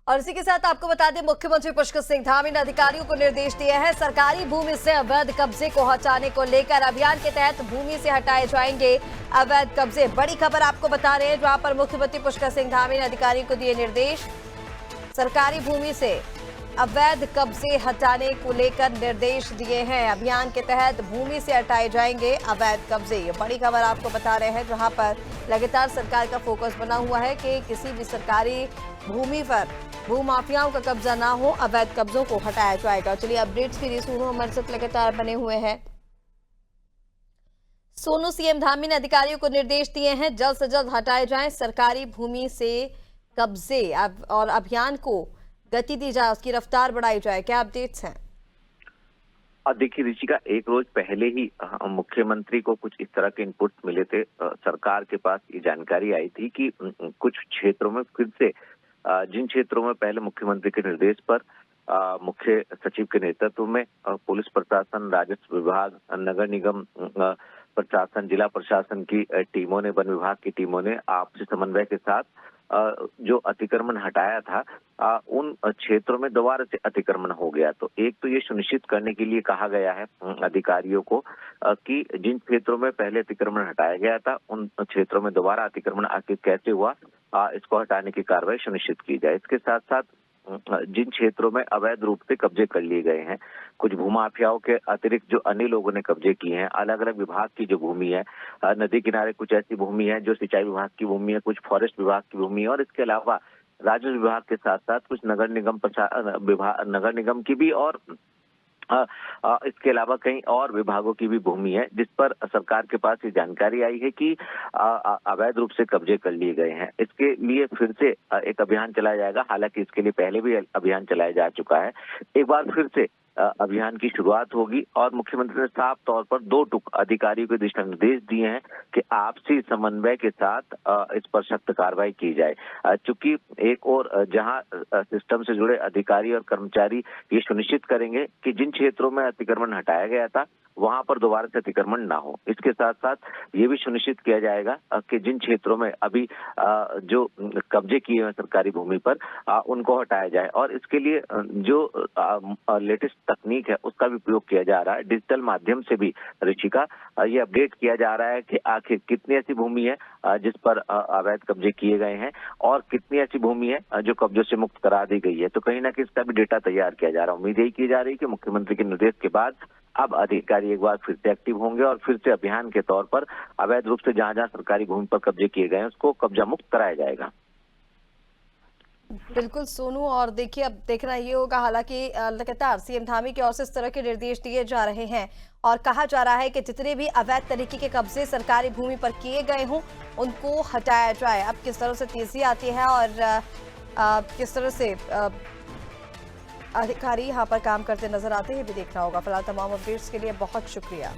और इसी के साथ आपको बता दें, मुख्यमंत्री पुष्कर सिंह धामी ने अधिकारियों को निर्देश दिए हैं। सरकारी भूमि से अवैध कब्जे को हटाने को लेकर अभियान के तहत भूमि से हटाए जाएंगे अवैध कब्जे। बड़ी खबर आपको बता रहे हैं, जहां पर मुख्यमंत्री पुष्कर सिंह धामी ने अधिकारियों को दिए निर्देश। सरकारी भूमि से अवैध कब्जे हटाने को लेकर निर्देश दिए हैं। अभियान के तहत भूमि से हटाए जाएंगे अवैध कब्जे। ये बड़ी खबर आपको बता रहे हैं, जहां पर लगातार सरकार का फोकस बना हुआ है कि किसी भी सरकारी भूमि पर भूमाफियाओं का कब्जा ना हो, अवैध कब्जों को हटाया जाएगा। चलिए अपडेट्स के लिए सोनू हमारे साथ लगातार बने हुए हैं। सोनू, सीएम धामी ने अधिकारियों को निर्देश दिए हैं जल्द से जल्द हटाए जाएं सरकारी भूमि से कब्जे और अभियान को गति दी जाए, उसकी रफ्तार बढ़ाई जाए। क्या अपडेट्स हैं? देखिए ऋषिका, एक रोज पहले ही मुख्यमंत्री को कुछ इस तरह के इनपुट मिले थे। सरकार के पास ये जानकारी आई थी कि कुछ क्षेत्रों में फिर से जिन क्षेत्रों में पहले मुख्यमंत्री के निर्देश पर मुख्य सचिव के नेतृत्व में पुलिस प्रशासन, राजस्व विभाग, नगर निगम प्रशासन, जिला प्रशासन की टीमों ने, वन विभाग की टीमों ने आपसी समन्वय के साथ जो अतिक्रमण हटाया था, उन क्षेत्रों में दोबारा से अतिक्रमण हो गया। तो एक तो ये सुनिश्चित करने के लिए कहा गया है अधिकारियों को कि जिन क्षेत्रों में पहले अतिक्रमण हटाया गया था, उन क्षेत्रों में दोबारा अतिक्रमण आखिर कैसे हुआ, इसको हटाने की कार्रवाई सुनिश्चित की जाए। इसके साथ साथ जिन क्षेत्रों में अवैध रूप से कब्जे कर लिए गए हैं, कुछ भूमाफियाओं के अतिरिक्त जो अन्य लोगों ने कब्जे किए हैं, अलग अलग विभाग की जो भूमि है, नदी किनारे कुछ ऐसी भूमि है जो सिंचाई विभाग की भूमि है, कुछ फॉरेस्ट विभाग की भूमि है, और इसके अलावा राजस्व विभाग के साथ साथ कुछ नगर निगम की भी, और इसके अलावा कई और विभागों की भी भूमि है जिस पर सरकार के पास ये जानकारी आई है कि अवैध रूप से कब्जे कर लिए गए हैं। इसके लिए फिर से एक अभियान चलाया जाएगा। हालांकि इसके लिए पहले भी अभियान चलाया जा चुका है। एक बार फिर से अभियान की शुरुआत होगी और मुख्यमंत्री ने साफ तौर पर दो टुक अधिकारियों को दिशा निर्देश दिए हैं कि आपसी समन्वय के साथ इस पर सख्त कार्रवाई की जाए। चूंकि एक और जहां सिस्टम से जुड़े अधिकारी और कर्मचारी ये सुनिश्चित करेंगे कि जिन क्षेत्रों में अतिक्रमण हटाया गया था वहां पर दोबारा से अतिक्रमण ना हो। इसके साथ साथ ये भी सुनिश्चित किया जाएगा कि जिन क्षेत्रों में अभी जो कब्जे किए हुए सरकारी भूमि पर उनको हटाया जाए, और इसके लिए जो लेटेस्ट तकनीक है उसका भी उपयोग किया जा रहा है। डिजिटल माध्यम से भी ऋषिका ये अपडेट किया जा रहा है कि आखिर कितनी ऐसी भूमि है जिस पर अवैध कब्जे किए गए हैं और कितनी ऐसी भूमि है जो कब्जों से मुक्त करा दी गई है। तो कहीं ना कहीं इसका भी डेटा तैयार किया जा रहा है। उम्मीद यही की जा रही है कि मुख्यमंत्री के निर्देश के बाद अब अधिकारी एक बार फिर से एक्टिव होंगे और फिर से अभियान के तौर पर अवैध रूप से जहां जहां सरकारी भूमि पर कब्जे किए गए हैं उसको कब्जा मुक्त कराया जाएगा। बिल्कुल सोनू, और देखिए अब देखना ये होगा, हालांकि लगातार सीएम धामी की ओर से इस तरह के निर्देश दिए जा रहे हैं और कहा जा रहा है कि जितने भी अवैध तरीके के कब्जे सरकारी भूमि पर किए गए हों उनको हटाया जाए। अब किस तरह से तेजी आती है और किस तरह से अधिकारी यहाँ पर काम करते नजर आते हैं भी देखना होगा। फिलहाल तमाम अपडेट्स के लिए बहुत शुक्रिया।